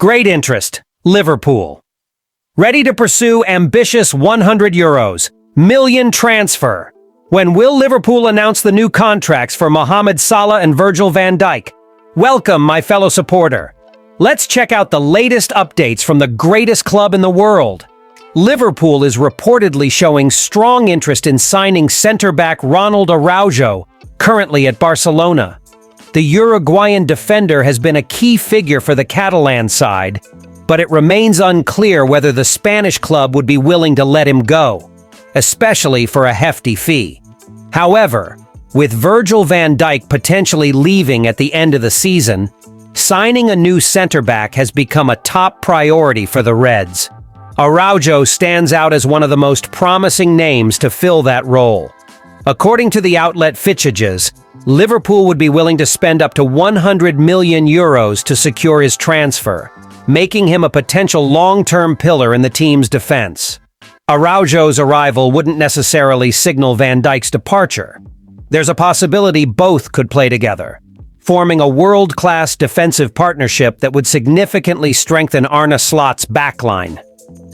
Great interest. Liverpool. Ready to pursue ambitious €100 million transfer. When will Liverpool announce the new contracts for Mohamed Salah and Virgil van Dijk? Welcome, my fellow supporter. Let's check out the latest updates from the greatest club in the world. Liverpool is reportedly showing strong interest in signing centre-back Ronald Araujo, currently at Barcelona. The Uruguayan defender has been a key figure for the Catalan side, but it remains unclear whether the Spanish club would be willing to let him go, especially for a hefty fee. However, with Virgil van Dijk potentially leaving at the end of the season, signing a new centre-back has become a top priority for the Reds. Araujo stands out as one of the most promising names to fill that role. According to the outlet Fichajes, Liverpool would be willing to spend up to €100 million to secure his transfer, making him a potential long-term pillar in the team's defense. Araujo's arrival wouldn't necessarily signal Van Dijk's departure. There's a possibility both could play together, forming a world-class defensive partnership that would significantly strengthen Arne Slot's backline.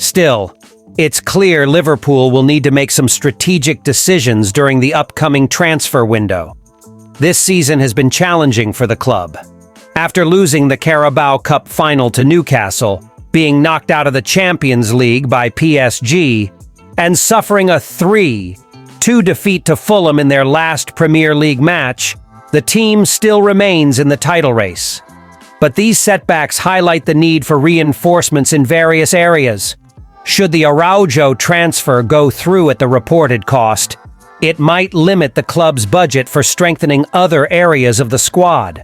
Still, it's clear Liverpool will need to make some strategic decisions during the upcoming transfer window. This season has been challenging for the club. After losing the Carabao Cup final to Newcastle, being knocked out of the Champions League by PSG, and suffering a 3-2 defeat to Fulham in their last Premier League match, the team still remains in the title race. But these setbacks highlight the need for reinforcements in various areas. Should the Araujo transfer go through at the reported cost, it might limit the club's budget for strengthening other areas of the squad.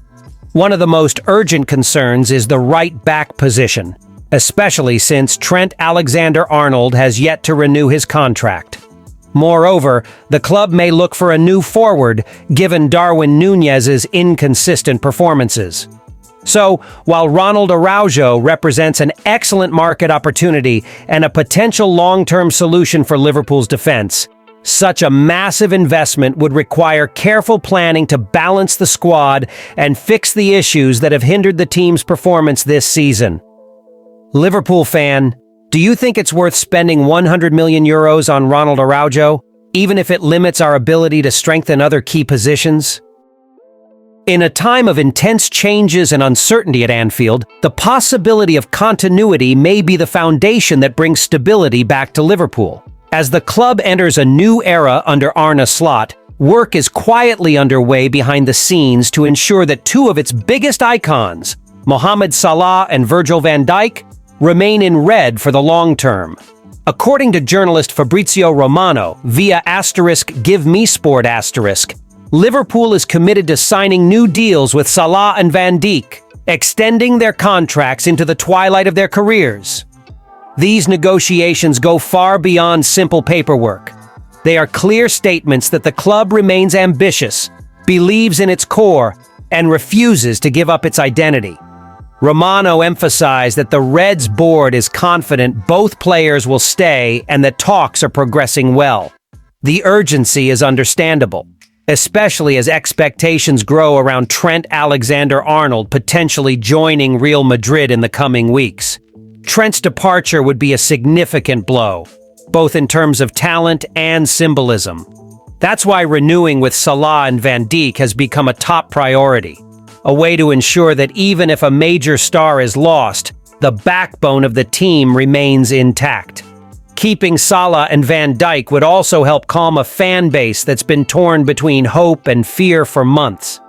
One of the most urgent concerns is the right-back position, especially since Trent Alexander-Arnold has yet to renew his contract. Moreover, the club may look for a new forward, given Darwin Núñez's inconsistent performances. So, while Ronald Araujo represents an excellent market opportunity and a potential long-term solution for Liverpool's defense, such a massive investment would require careful planning to balance the squad and fix the issues that have hindered the team's performance this season. Liverpool fan, do you think it's worth spending €100 million on Ronald Araujo, even if it limits our ability to strengthen other key positions? In a time of intense changes and uncertainty at Anfield, the possibility of continuity may be the foundation that brings stability back to Liverpool. As the club enters a new era under Arne Slot, work is quietly underway behind the scenes to ensure that two of its biggest icons, Mohamed Salah and Virgil van Dijk, remain in red for the long term. According to journalist Fabrizio Romano via *GiveMeSport*, Liverpool is committed to signing new deals with Salah and Van Dijk, extending their contracts into the twilight of their careers. These negotiations go far beyond simple paperwork. They are clear statements that the club remains ambitious, believes in its core, and refuses to give up its identity. Romano emphasized that the Reds board is confident both players will stay and that talks are progressing well. The urgency is understandable, especially as expectations grow around Trent Alexander-Arnold potentially joining Real Madrid in the coming weeks. Trent's departure would be a significant blow, both in terms of talent and symbolism. That's why renewing with Salah and Van Dijk has become a top priority, a way to ensure that even if a major star is lost, the backbone of the team remains intact. Keeping Salah and Van Dijk would also help calm a fan base that's been torn between hope and fear for months.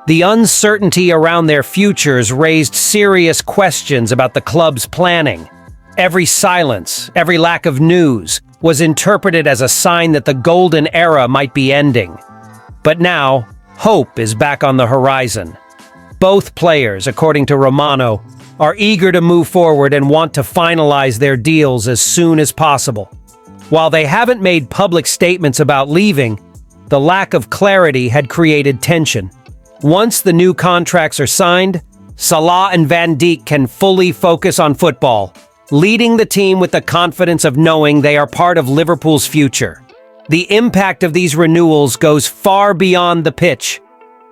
The uncertainty around their futures raised serious questions about the club's planning. Every silence, every lack of news, was interpreted as a sign that the golden era might be ending. But now, hope is back on the horizon. Both players, according to Romano, are eager to move forward and want to finalize their deals as soon as possible. While they haven't made public statements about leaving, the lack of clarity had created tension. Once the new contracts are signed, Salah and Van Dijk can fully focus on football, leading the team with the confidence of knowing they are part of Liverpool's future. The impact of these renewals goes far beyond the pitch.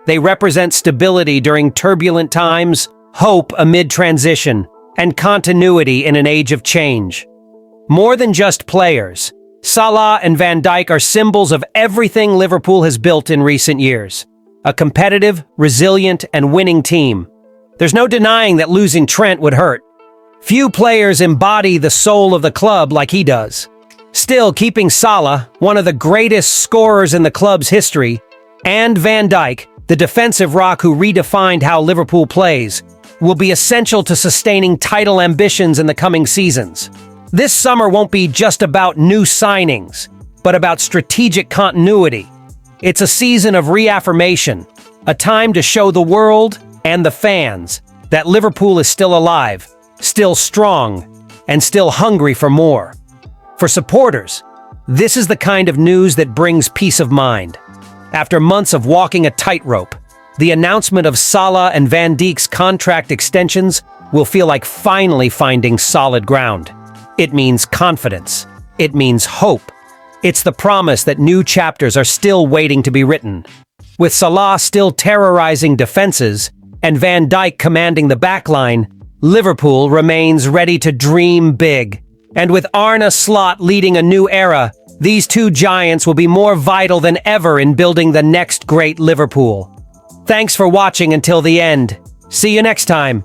They represent stability during turbulent times, hope amid transition, and continuity in an age of change. More than just players, Salah and Van Dijk are symbols of everything Liverpool has built in recent years. A competitive, resilient, and winning team. There's no denying that losing Trent would hurt. Few players embody the soul of the club like he does. Still, keeping Salah, one of the greatest scorers in the club's history, and Van Dijk, the defensive rock who redefined how Liverpool plays, will be essential to sustaining title ambitions in the coming seasons. This summer won't be just about new signings, but about strategic continuity. It's a season of reaffirmation, a time to show the world and the fans that Liverpool is still alive, still strong, and still hungry for more. For supporters, this is the kind of news that brings peace of mind. After months of walking a tightrope, the announcement of Salah and Van Dijk's contract extensions will feel like finally finding solid ground. It means confidence. It means hope. It's the promise that new chapters are still waiting to be written. With Salah still terrorizing defenses and Van Dijk commanding the backline, Liverpool remains ready to dream big. And with Arne Slot leading a new era, these two giants will be more vital than ever in building the next great Liverpool. Thanks for watching until the end. See you next time.